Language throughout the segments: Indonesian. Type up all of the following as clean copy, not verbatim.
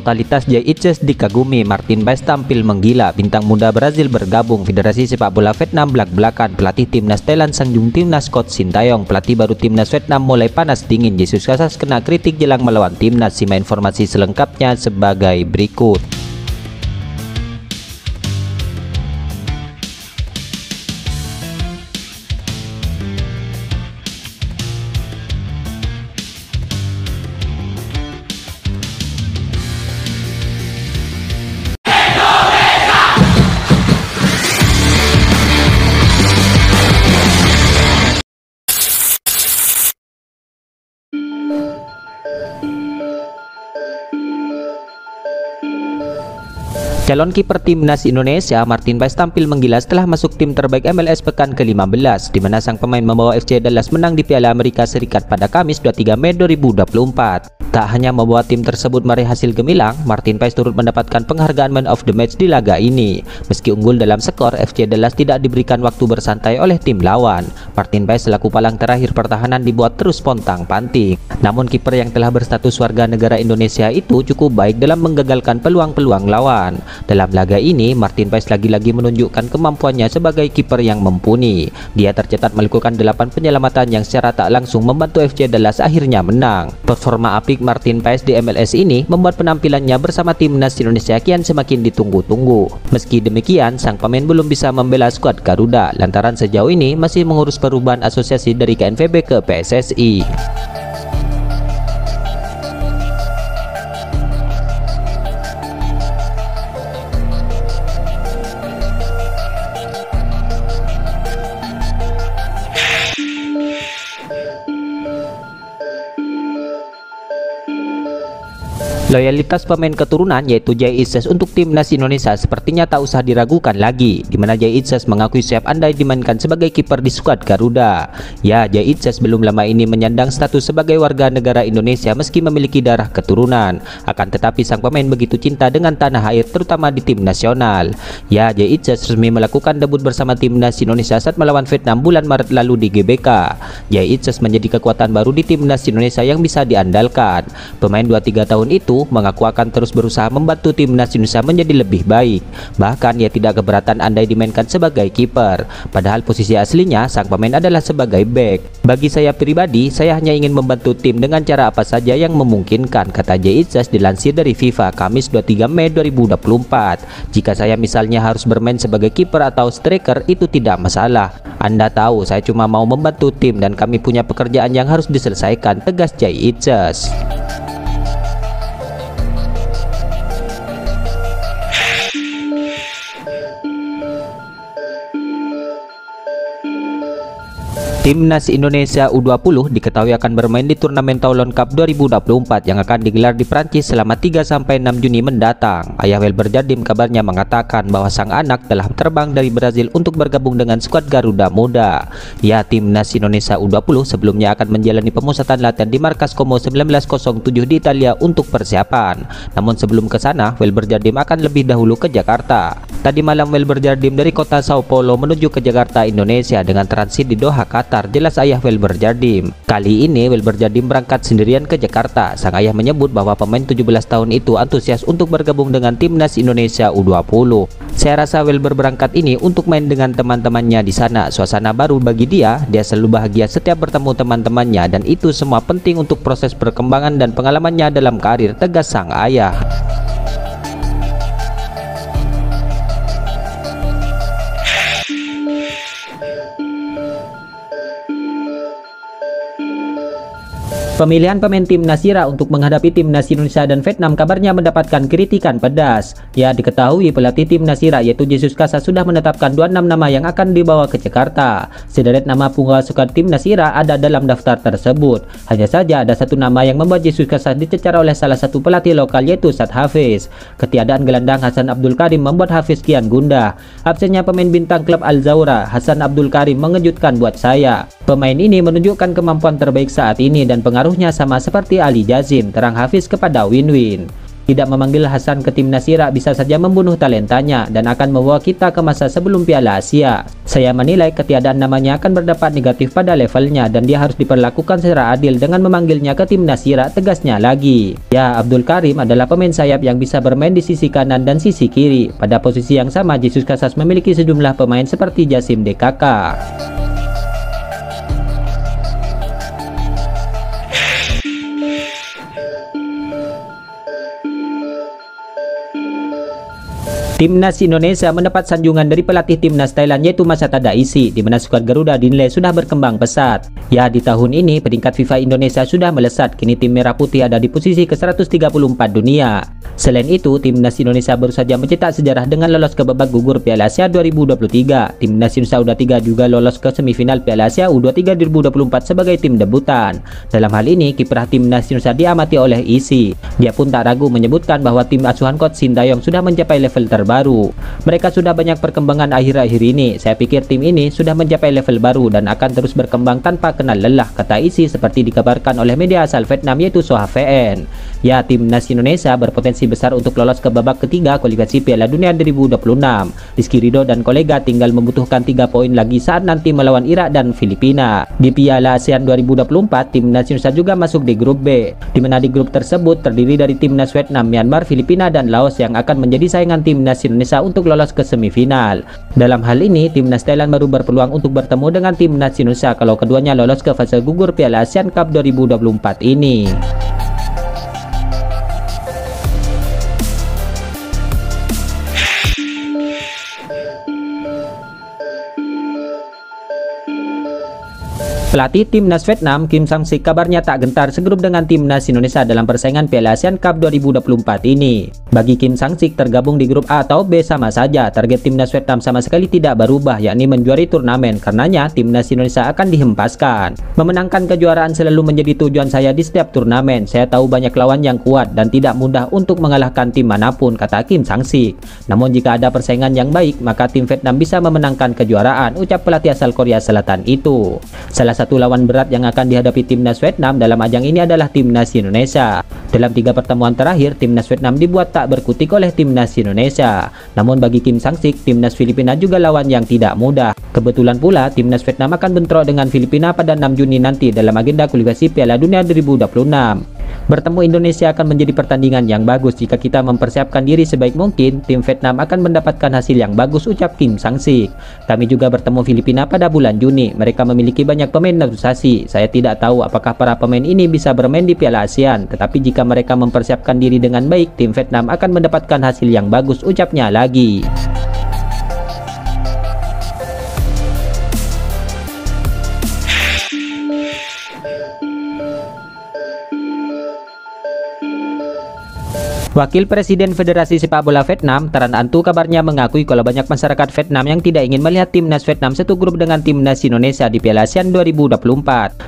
totalitas Jay Itzes dikagumi. Martin Paes tampil menggila. Bintang muda Brazil bergabung. Federasi Sepak Bola Vietnam belak-belakan. Pelatih timnas Thailand sanjung timnas Coach Sintayong. Pelatih baru timnas Vietnam mulai panas dingin. Jesus Casas kena kritik jelang melawan timnas. Simak informasi selengkapnya sebagai berikut. Calon kiper timnas Indonesia Martin Paes tampil menggila setelah masuk tim terbaik MLS pekan ke-15, di mana sang pemain membawa FC Dallas menang di Piala Amerika Serikat pada Kamis 23 Mei 2024. Tak hanya membawa tim tersebut meraih hasil gemilang, Martin Paes turut mendapatkan penghargaan Man of the Match di laga ini. Meski unggul dalam skor, FC Dallas tidak diberikan waktu bersantai oleh tim lawan. Martin Paes selaku palang terakhir pertahanan dibuat terus pontang-panting. Namun kiper yang telah berstatus warga negara Indonesia itu cukup baik dalam menggagalkan peluang-peluang lawan. Dalam laga ini, Martin Paes lagi-lagi menunjukkan kemampuannya sebagai kiper yang mumpuni. Dia tercatat melakukan 8 penyelamatan yang secara tak langsung membantu FC Dallas akhirnya menang. Performa apik Martin Paes di MLS ini membuat penampilannya bersama timnas Indonesia kian semakin ditunggu-tunggu. Meski demikian, sang pemain belum bisa membela skuad Garuda lantaran sejauh ini masih mengurus perubahan asosiasi dari KNVB ke PSSI. Loyalitas pemain keturunan yaitu Jay Itzes untuk timnas Indonesia sepertinya tak usah diragukan lagi, di mana Jay Itzes mengakui siap andai dimainkan sebagai kiper di skuad Garuda. Ya, Jay Itzes belum lama ini menyandang status sebagai warga negara Indonesia meski memiliki darah keturunan. Akan tetapi sang pemain begitu cinta dengan tanah air terutama di tim nasional. Ya, Jay Itzes resmi melakukan debut bersama timnas Indonesia saat melawan Vietnam bulan Maret lalu di GBK. Jay Itzes menjadi kekuatan baru di timnas Indonesia yang bisa diandalkan. Pemain 23 tahun itu mengaku akan terus berusaha membantu timnas Indonesia menjadi lebih baik. Bahkan ia tidak keberatan andai dimainkan sebagai kiper. Padahal posisi aslinya sang pemain adalah sebagai bek. Bagi saya pribadi, saya hanya ingin membantu tim dengan cara apa saja yang memungkinkan, kata Jay Itzes dilansir dari FIFA Kamis 23 Mei 2024. Jika saya misalnya harus bermain sebagai kiper atau striker, itu tidak masalah. Anda tahu saya cuma mau membantu tim dan kami punya pekerjaan yang harus diselesaikan, tegas Jay Itzes. Timnas Indonesia U20 diketahui akan bermain di turnamen Toulon Cup 2024 yang akan digelar di Prancis selama 3-6 Juni mendatang. Ayah Welber Jardim kabarnya mengatakan bahwa sang anak telah terbang dari Brazil untuk bergabung dengan skuad Garuda Muda. Ya, Timnas Indonesia U20 sebelumnya akan menjalani pemusatan latihan di markas Como 1907 di Italia untuk persiapan. Namun sebelum ke sana, Welber Jardim akan lebih dahulu ke Jakarta. Tadi malam Welber Jardim dari kota Sao Paulo menuju ke Jakarta, Indonesia dengan transit di Doha, Qatar. Jelas ayah Welber Jardim. Kali ini Welber Jardim berangkat sendirian ke Jakarta. Sang ayah menyebut bahwa pemain 17 tahun itu antusias untuk bergabung dengan timnas Indonesia U20. Saya rasa Welber berangkat ini untuk main dengan teman-temannya di sana. Suasana baru bagi dia. Dia selalu bahagia setiap bertemu teman-temannya dan itu semua penting untuk proses perkembangan dan pengalamannya dalam karir, tegas sang ayah. Pemilihan pemain tim Nasira untuk menghadapi timnas Indonesia dan Vietnam kabarnya mendapatkan kritikan pedas. Ya, diketahui pelatih tim Nasira yaitu Jesus Casas sudah menetapkan 26 nama yang akan dibawa ke Jakarta. Sederet nama pengasuhan tim Nasira ada dalam daftar tersebut. Hanya saja ada satu nama yang membuat Jesus Casas dicecar oleh salah satu pelatih lokal yaitu Sad Hafiz. Ketiadaan gelandang Hasan Abdul Karim membuat Hafiz kian gundah. Absennya pemain bintang klub Al Zawra, Hasan Abdul Karim, mengejutkan buat saya. Pemain ini menunjukkan kemampuan terbaik saat ini dan pengaruhnya sama seperti Ali Jazim, terang Hafiz kepada Win-Win. Tidak memanggil Hasan ke timnas Irak bisa saja membunuh talentanya dan akan membawa kita ke masa sebelum Piala Asia. Saya menilai ketiadaan namanya akan berdampak negatif pada levelnya dan dia harus diperlakukan secara adil dengan memanggilnya ke timnas Irak, tegasnya lagi. Ya, Abdul Karim adalah pemain sayap yang bisa bermain di sisi kanan dan sisi kiri. Pada posisi yang sama, Jesus Casas memiliki sejumlah pemain seperti Jassim DKK. Timnas Indonesia mendapat sanjungan dari pelatih timnas Thailand yaitu Masata Daisy, di mana skuad Garuda dinilai sudah berkembang pesat. Ya, di tahun ini peringkat FIFA Indonesia sudah melesat, kini tim Merah Putih ada di posisi ke-134 dunia. Selain itu, timnas Indonesia baru saja mencetak sejarah dengan lolos ke babak gugur Piala Asia 2023. Timnas Indonesia U23 juga lolos ke semifinal Piala Asia U23 2024 sebagai tim debutan. Dalam hal ini, kiprah timnas Indonesia diamati oleh Isi. Dia pun tak ragu menyebutkan bahwa tim asuhan coach Sintayong sudah mencapai level terbaru. Mereka sudah banyak perkembangan akhir-akhir ini. Saya pikir tim ini sudah mencapai level baru dan akan terus berkembang tanpa kenal lelah, kata Isi seperti dikabarkan oleh media asal Vietnam yaitu Soha VN. Ya, timnas Indonesia berpotensi besar untuk lolos ke babak ketiga kualifikasi Piala Dunia 2026. Rizky Ridho dan kolega tinggal membutuhkan 3 poin lagi saat nanti melawan Irak dan Filipina. Di Piala ASEAN 2024, timnas Indonesia juga masuk di grup B, di mana di grup tersebut terdiri dari timnas Vietnam, Myanmar, Filipina, dan Laos yang akan menjadi saingan timnas Indonesia untuk lolos ke semifinal. Dalam hal ini, timnas Thailand baru berpeluang untuk bertemu dengan timnas Indonesia kalau keduanya lolos ke fase gugur Piala ASEAN Cup 2024 ini. Pelatih timnas Vietnam Kim Sang-sik kabarnya tak gentar segrup dengan timnas Indonesia dalam persaingan Piala ASEAN Cup 2024 ini. Bagi Kim Sang-sik, tergabung di grup A atau B sama saja. Target timnas Vietnam sama sekali tidak berubah, yakni menjuari turnamen. Karenanya timnas Indonesia akan dihempaskan. Memenangkan kejuaraan selalu menjadi tujuan saya di setiap turnamen. Saya tahu banyak lawan yang kuat dan tidak mudah untuk mengalahkan tim manapun, kata Kim Sang-sik. Namun jika ada persaingan yang baik, maka tim Vietnam bisa memenangkan kejuaraan, ucap pelatih asal Korea Selatan itu. Salah satu lawan berat yang akan dihadapi timnas Vietnam dalam ajang ini adalah timnas Indonesia. Dalam 3 pertemuan terakhir, timnas Vietnam dibuat tak berkutik oleh timnas Indonesia. Namun bagi Kim Sang-sik, timnas Filipina juga lawan yang tidak mudah. Kebetulan pula, timnas Vietnam akan bentrok dengan Filipina pada 6 Juni nanti dalam agenda kualifikasi Piala Dunia 2026. Bertemu Indonesia akan menjadi pertandingan yang bagus. Jika kita mempersiapkan diri sebaik mungkin, tim Vietnam akan mendapatkan hasil yang bagus, ucap Kim Sang-sik. Kami juga bertemu Filipina pada bulan Juni. Mereka memiliki banyak pemain naturalisasi. Saya tidak tahu apakah para pemain ini bisa bermain di Piala ASEAN, tetapi jika mereka mempersiapkan diri dengan baik, tim Vietnam akan mendapatkan hasil yang bagus, ucapnya lagi. Wakil Presiden Federasi Sepak Bola Vietnam, Tran Anh Tu, kabarnya mengakui kalau banyak masyarakat Vietnam yang tidak ingin melihat timnas Vietnam satu grup dengan timnas Indonesia di Piala ASEAN 2024.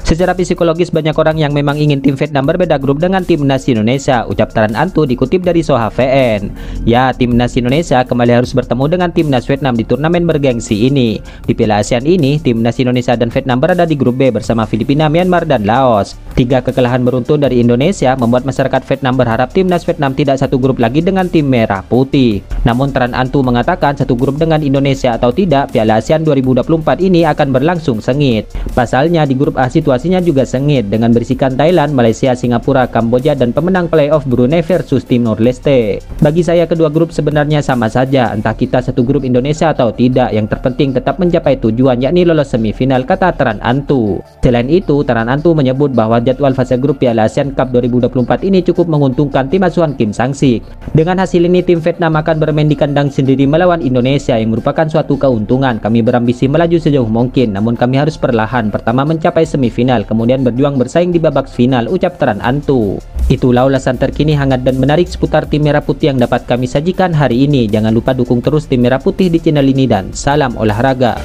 Secara psikologis banyak orang yang memang ingin tim Vietnam berbeda grup dengan timnas Indonesia, ucap Tran Anh Tu dikutip dari Soha VN. Ya, timnas Indonesia kembali harus bertemu dengan timnas Vietnam di turnamen bergengsi ini. Di Piala ASEAN ini, timnas Indonesia dan Vietnam berada di grup B bersama Filipina, Myanmar, dan Laos. 3 kekalahan beruntun dari Indonesia membuat masyarakat Vietnam berharap timnas Vietnam tidak satu grup lagi dengan tim Merah Putih. Namun Tran Anh Tu mengatakan satu grup dengan Indonesia atau tidak, Piala ASEAN 2024 ini akan berlangsung sengit. Pasalnya di grup A situasinya juga sengit dengan berisikan Thailand, Malaysia, Singapura, Kamboja, dan pemenang playoff Brunei versus Timor Leste. Bagi saya kedua grup sebenarnya sama saja, entah kita satu grup Indonesia atau tidak, yang terpenting tetap mencapai tujuan yakni lolos semifinal, kata Tran Anh Tu. Selain itu, Tran Anh Tu menyebut bahwa jadwal fase grup Piala ASEAN Cup 2024 ini cukup menguntungkan tim asuhan Kim Sang-sik. Dengan hasil ini, tim Vietnam akan bermain di kandang sendiri melawan Indonesia yang merupakan suatu keuntungan. Kami berambisi melaju sejauh mungkin, namun kami harus perlahan. Pertama mencapai semifinal, kemudian berjuang bersaing di babak final, ucap Tran Anh Tu. Itulah ulasan terkini hangat dan menarik seputar tim Merah Putih yang dapat kami sajikan hari ini. Jangan lupa dukung terus tim Merah Putih di channel ini dan salam olahraga.